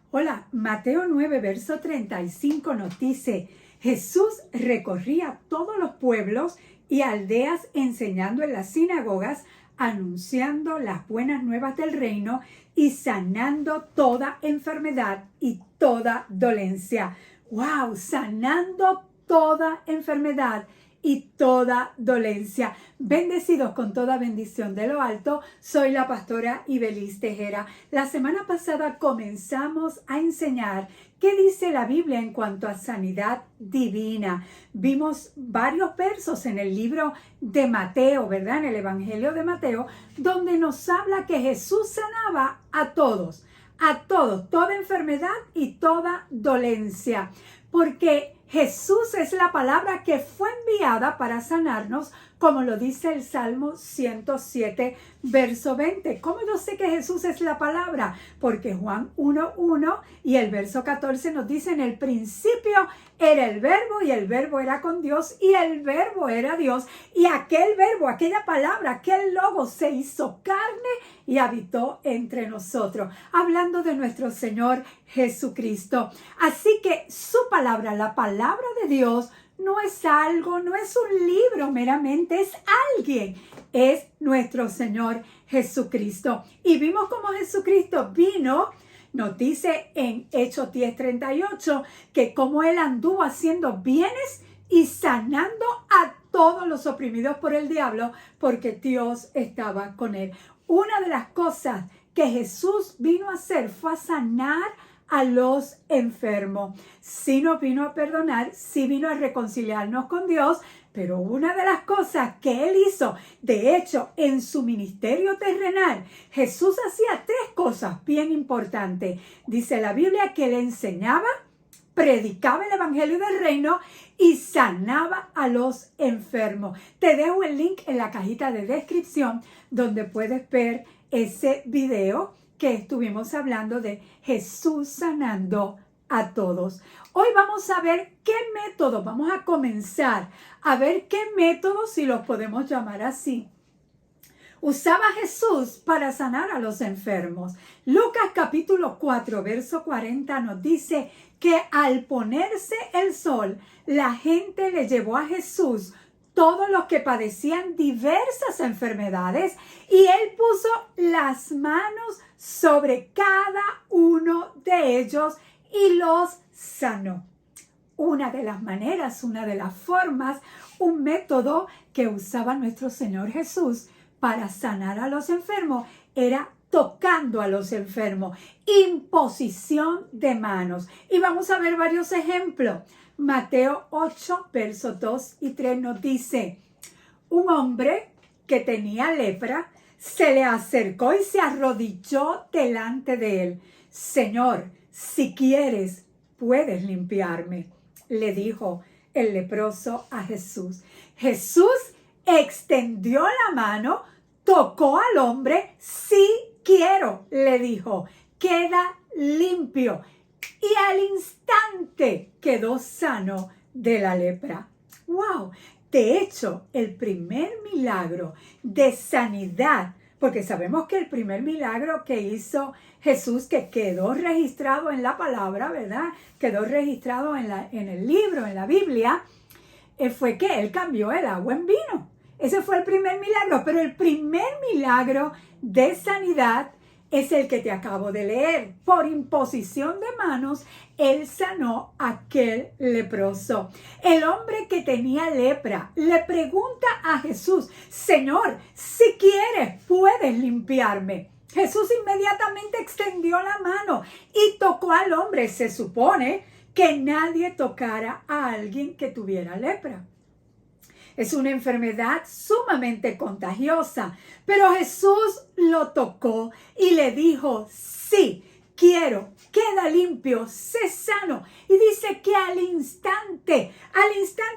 Hola, Mateo 9, verso 35 nos dice, Jesús recorría todos los pueblos y aldeas enseñando en las sinagogas, anunciando las buenas nuevas del reino y sanando toda enfermedad y toda dolencia. ¡Wow! Sanando toda enfermedad y toda dolencia. Bendecidos con toda bendición de lo alto, soy la pastora Ibelis Tejera. La semana pasada comenzamos a enseñar qué dice la Biblia en cuanto a sanidad divina. Vimos varios versos en el libro de Mateo, ¿verdad? En el Evangelio de Mateo, donde nos habla que Jesús sanaba a todos, toda enfermedad y toda dolencia, porque Jesús es la palabra que fue enviada para sanarnos, como lo dice el Salmo 107, verso 20. ¿Cómo yo sé que Jesús es la palabra? Porque Juan 1:1 y el verso 14 nos dice, en el principio era el verbo y el verbo era con Dios y el verbo era Dios. Y aquel verbo, aquella palabra, aquel logo se hizo carne y habitó entre nosotros, hablando de nuestro Señor Jesucristo. Así que su palabra, la palabra de Dios, no es algo, no es un libro meramente, es alguien, es nuestro Señor Jesucristo. Y vimos cómo Jesucristo vino, nos dice en Hechos 10:38, que como Él anduvo haciendo bienes y sanando a todos los oprimidos por el diablo, porque Dios estaba con Él. Una de las cosas que Jesús vino a hacer fue a sanar a los enfermos. Sí nos vino a perdonar, sí vino a reconciliarnos con Dios, pero una de las cosas que Él hizo, de hecho, en su ministerio terrenal, Jesús hacía 3 cosas bien importantes. Dice la Biblia que Él enseñaba, predicaba el evangelio del reino y sanaba a los enfermos. Te dejo el link en la cajita de descripción donde puedes ver ese video que estuvimos hablando de Jesús sanando a todos. Hoy vamos a ver qué métodos, vamos a comenzar a ver qué métodos, si los podemos llamar así, usaba Jesús para sanar a los enfermos. Lucas capítulo 4, verso 40 nos dice que al ponerse el sol, la gente le llevó a Jesús todos los que padecían diversas enfermedades y Él puso las manos sobre cada uno de ellos y los sanó. Una de las maneras, una de las formas, un método que usaba nuestro Señor Jesús para sanar a los enfermos era tocando a los enfermos, imposición de manos. Y vamos a ver varios ejemplos. Mateo 8, versos 2 y 3 nos dice, un hombre que tenía lepra se le acercó y se arrodilló delante de él. Señor, si quieres, puedes limpiarme, le dijo el leproso a Jesús. Jesús extendió la mano, tocó al hombre. Sí quiero, le dijo, queda limpio. Y al instante quedó sano de la lepra. ¡Wow! De hecho, el primer milagro de sanidad, porque sabemos que el primer milagro que hizo Jesús, que quedó registrado en la palabra, ¿verdad? Quedó registrado en el libro, en la Biblia, fue que Él cambió el agua en vino. Ese fue el primer milagro, pero el primer milagro de sanidad es el que te acabo de leer. Por imposición de manos, Él sanó a aquel leproso. El hombre que tenía lepra le pregunta a Jesús, Señor, si quieres, puedes limpiarme. Jesús inmediatamente extendió la mano y tocó al hombre. Se supone que nadie tocara a alguien que tuviera lepra. Es una enfermedad sumamente contagiosa, pero Jesús lo tocó y le dijo, sí, quiero, queda limpio, sé sano. Y dice que al instante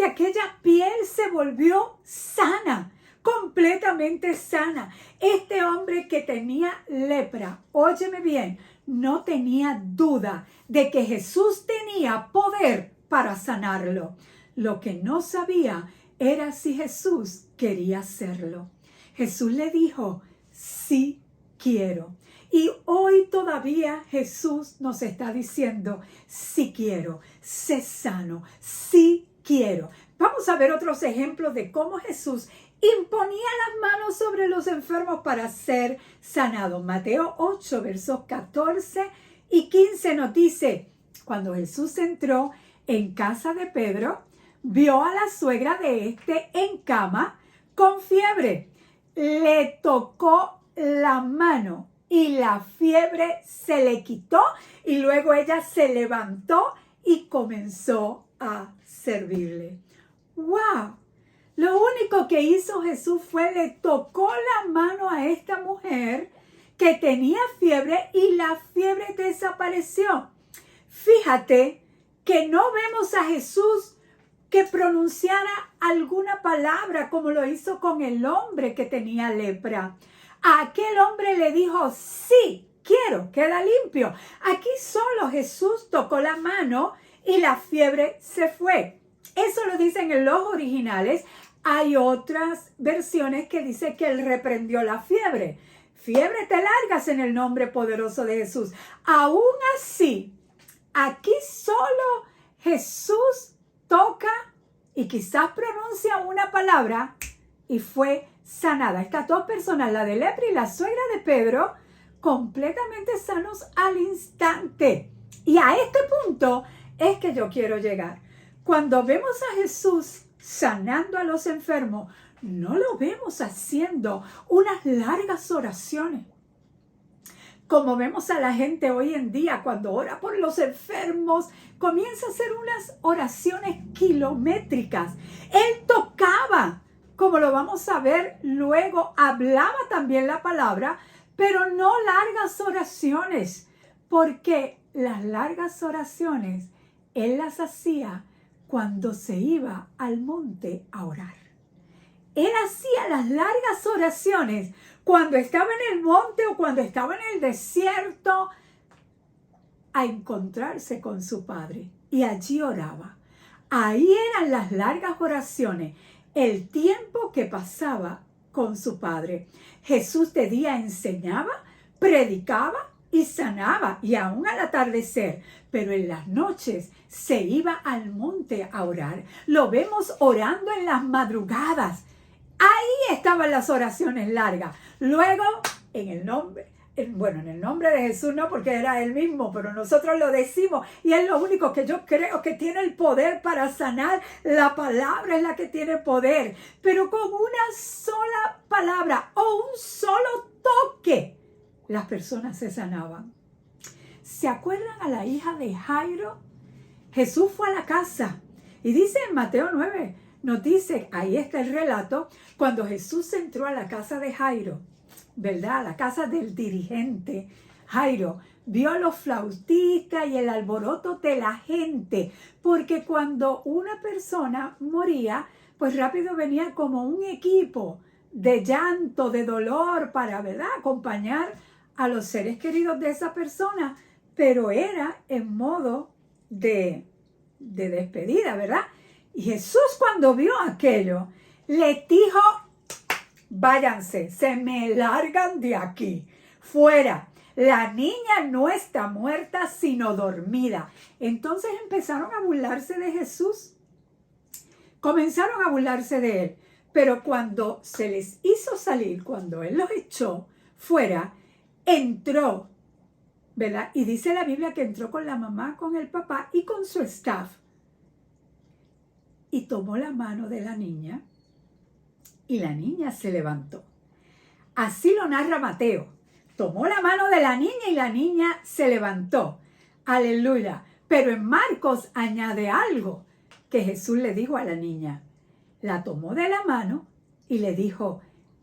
aquella piel se volvió sana, completamente sana. Este hombre que tenía lepra, óyeme bien, no tenía duda de que Jesús tenía poder para sanarlo. Lo que no sabía era si Jesús quería hacerlo. Jesús le dijo, sí quiero. Y hoy todavía Jesús nos está diciendo, sí quiero, sé sano, sí quiero. Vamos a ver otros ejemplos de cómo Jesús imponía las manos sobre los enfermos para ser sanados. Mateo 8, versos 14 y 15 nos dice, cuando Jesús entró en casa de Pedro, vio a la suegra de este en cama con fiebre. Le tocó la mano y la fiebre se le quitó y luego ella se levantó y comenzó a servirle. ¡Wow! Lo único que hizo Jesús fue le tocó la mano a esta mujer que tenía fiebre y la fiebre desapareció. Fíjate que no vemos a Jesús que pronunciara alguna palabra como lo hizo con el hombre que tenía lepra. A aquel hombre le dijo, sí, quiero, queda limpio. Aquí solo Jesús tocó la mano y la fiebre se fue. Eso lo dicen en los originales. Hay otras versiones que dicen que él reprendió la fiebre. Fiebre te largas en el nombre poderoso de Jesús. Aún así, aquí solo Jesús toca y quizás pronuncia una palabra y fue sanada. Estas dos personas, la de lepra y la suegra de Pedro, completamente sanos al instante. Y a este punto es que yo quiero llegar. Cuando vemos a Jesús sanando a los enfermos, no lo vemos haciendo unas largas oraciones. Como vemos a la gente hoy en día cuando ora por los enfermos, comienza a hacer unas oraciones kilométricas. Él tocaba, como lo vamos a ver luego, hablaba también la palabra, pero no largas oraciones, porque las largas oraciones él las hacía cuando se iba al monte a orar. Él hacía las largas oraciones cuando estaba en el monte o cuando estaba en el desierto a encontrarse con su Padre. Y allí oraba. Ahí eran las largas oraciones, el tiempo que pasaba con su Padre. Jesús de día enseñaba, predicaba y sanaba, y aún al atardecer, pero en las noches se iba al monte a orar. Lo vemos orando en las madrugadas. Ahí estaban las oraciones largas. Luego, en el nombre de Jesús no, porque era él mismo, pero nosotros lo decimos y es lo único que yo creo que tiene el poder para sanar. La palabra es la que tiene poder, pero con una sola palabra o un solo toque, las personas se sanaban. ¿Se acuerdan a la hija de Jairo? Jesús fue a la casa y dice en Mateo 9, nos dice, ahí está el relato, cuando Jesús entró a la casa de Jairo, ¿verdad? A la casa del dirigente. Jairo vio a los flautistas y el alboroto de la gente, porque cuando una persona moría, pues rápido venía como un equipo de llanto, de dolor para, ¿verdad?, acompañar a los seres queridos de esa persona, pero era en modo de despedida, ¿verdad? Y Jesús cuando vio aquello, le dijo, váyanse, se me largan de aquí, fuera. La niña no está muerta, sino dormida. Entonces empezaron a burlarse de Jesús. Comenzaron a burlarse de él. Pero cuando se les hizo salir, cuando él los echó fuera, entró, ¿verdad? Y dice la Biblia que entró con la mamá, con el papá y con su staff. Y tomó la mano de la niña y la niña se levantó. Así lo narra Mateo. Tomó la mano de la niña y la niña se levantó. Aleluya. Pero en Marcos añade algo que Jesús le dijo a la niña. La tomó de la mano y le dijo,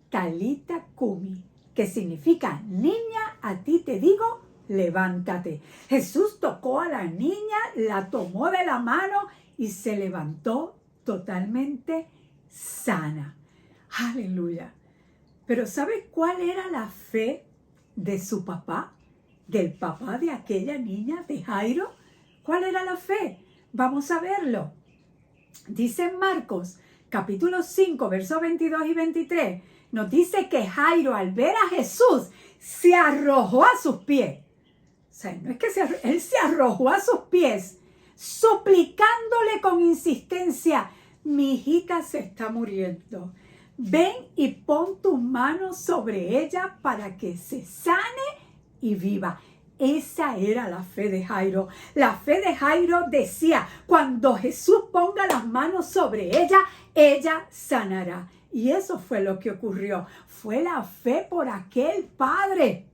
Talita Cumi, que significa, niña, a ti te digo, levántate. Jesús tocó a la niña, la tomó de la mano y se levantó totalmente sana. Aleluya. Pero ¿sabe cuál era la fe de su papá? Del papá de aquella niña, de Jairo. ¿Cuál era la fe? Vamos a verlo. Dice en Marcos, capítulo 5, versos 22 y 23, nos dice que Jairo, al ver a Jesús, se arrojó a sus pies. O sea, no es que él se arrojó a sus pies, suplicándole con insistencia: mi hijita se está muriendo. Ven y pon tus manos sobre ella para que se sane y viva. Esa era la fe de Jairo. La fe de Jairo decía: cuando Jesús ponga las manos sobre ella, ella sanará. Y eso fue lo que ocurrió. Fue la fe por aquel padre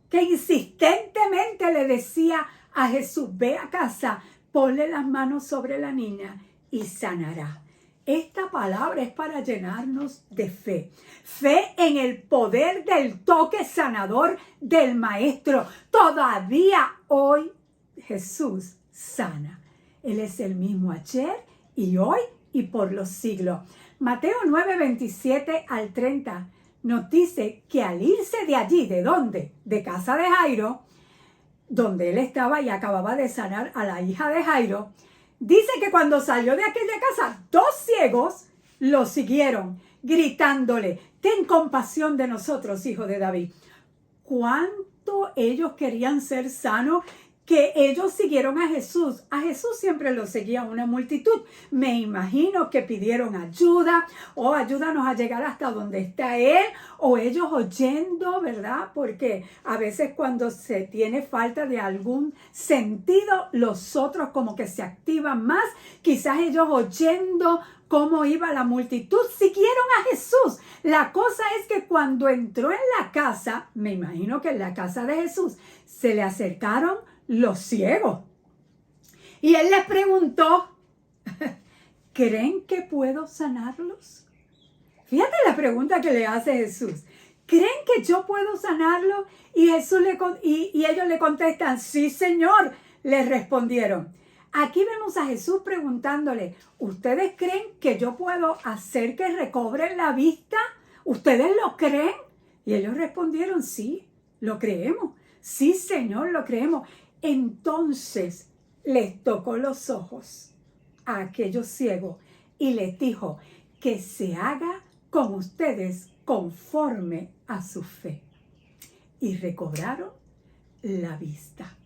que insistentemente le decía a Jesús: ve a casa, ponle las manos sobre la niña y sanará. Esta palabra es para llenarnos de fe. Fe en el poder del toque sanador del Maestro. Todavía hoy Jesús sana. Él es el mismo ayer y hoy y por los siglos. Mateo 9, 27 al 30 nos dice que al irse de allí, ¿de dónde? De casa de Jairo, donde él estaba y acababa de sanar a la hija de Jairo, dice que cuando salió de aquella casa, 2 ciegos lo siguieron, gritándole: ten compasión de nosotros, hijo de David. ¿Cuánto ellos querían ser sanos que ellos siguieron a Jesús? A Jesús siempre lo seguía una multitud. Me imagino que pidieron ayuda, o ayúdanos a llegar hasta donde está Él, o ellos oyendo, ¿verdad? Porque a veces cuando se tiene falta de algún sentido, los otros como que se activan más. Quizás ellos oyendo cómo iba la multitud, siguieron a Jesús. La cosa es que cuando entró en la casa, me imagino que en la casa de Jesús, se le acercaron los ciegos. Y él les preguntó: ¿creen que puedo sanarlos? Fíjate la pregunta que le hace Jesús. ¿Creen que yo puedo sanarlos? Y ellos le contestan: sí, Señor, les respondieron. Aquí vemos a Jesús preguntándole: ¿ustedes creen que yo puedo hacer que recobren la vista? ¿Ustedes lo creen? Y ellos respondieron: sí, lo creemos. Sí, Señor, lo creemos. Entonces les tocó los ojos a aquellos ciegos y les dijo: que se haga con ustedes conforme a su fe. Y recobraron la vista.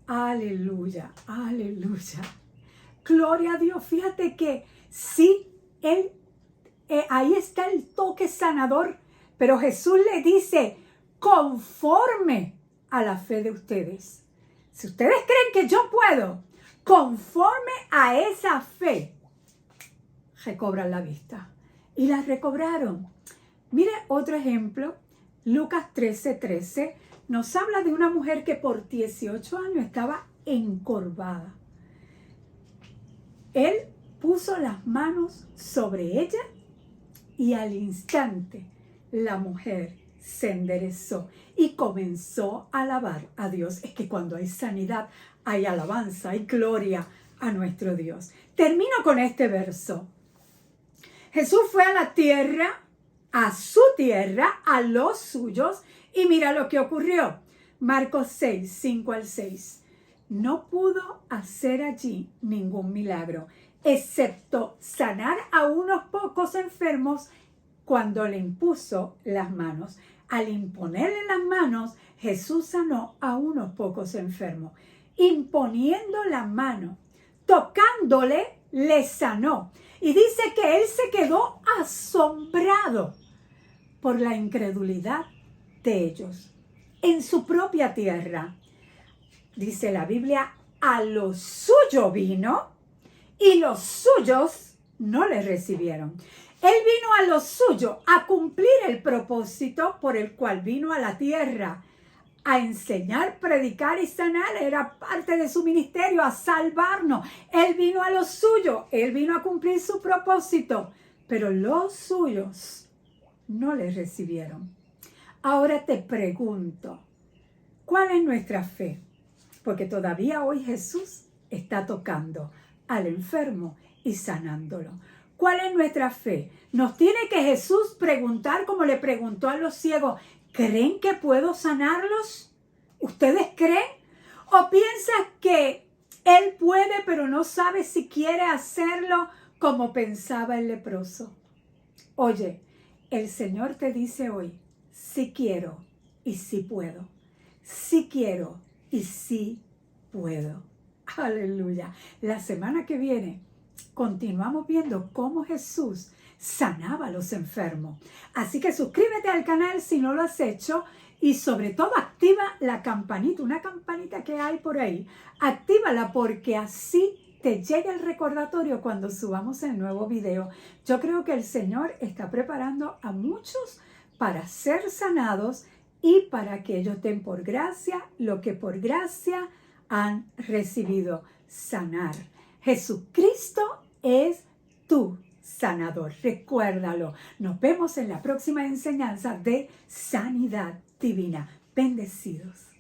Aleluya, aleluya. Gloria a Dios. Fíjate que sí, ahí está el toque sanador, pero Jesús le dice: conforme a la fe de ustedes. Si ustedes creen que yo puedo, conforme a esa fe, recobran la vista. Y la recobraron. Mire otro ejemplo. Lucas 13:13 nos habla de una mujer que por 18 años estaba encorvada. Él puso las manos sobre ella y al instante la mujer se enderezó y comenzó a alabar a Dios. Es que cuando hay sanidad, hay alabanza, hay gloria a nuestro Dios. Termino con este verso. Jesús fue a la tierra, a su tierra, a los suyos, y mira lo que ocurrió. Marcos 6, 5 al 6. No pudo hacer allí ningún milagro, excepto sanar a unos pocos enfermos cuando le impuso las manos. Al imponerle las manos, Jesús sanó a unos pocos enfermos. Imponiendo la mano, tocándole, le sanó. Y dice que él se quedó asombrado por la incredulidad de ellos. En su propia tierra, dice la Biblia, a lo suyo vino y los suyos no le recibieron. Él vino a lo suyo, a cumplir el propósito por el cual vino a la tierra, a enseñar, predicar y sanar. Era parte de su ministerio, a salvarnos. Él vino a lo suyo, él vino a cumplir su propósito, pero los suyos no le recibieron. Ahora te pregunto, ¿cuál es nuestra fe? Porque todavía hoy Jesús está tocando al enfermo y sanándolo. ¿Cuál es nuestra fe? Nos tiene que Jesús preguntar como le preguntó a los ciegos: ¿creen que puedo sanarlos? ¿Ustedes creen? ¿O piensas que Él puede pero no sabe si quiere hacerlo como pensaba el leproso? Oye, el Señor te dice hoy: sí quiero, y sí puedo. Sí quiero y sí puedo. Aleluya. La semana que viene continuamos viendo cómo Jesús sanaba a los enfermos. Así que suscríbete al canal si no lo has hecho y sobre todo activa la campanita, una campanita que hay por ahí. Actívala porque así te llega el recordatorio cuando subamos el nuevo video. Yo creo que el Señor está preparando a muchos para ser sanados y para que ellos den por gracia lo que por gracia han recibido. Sanar. Jesucristo es tu sanador. Recuérdalo. Nos vemos en la próxima enseñanza de sanidad divina. Bendecidos.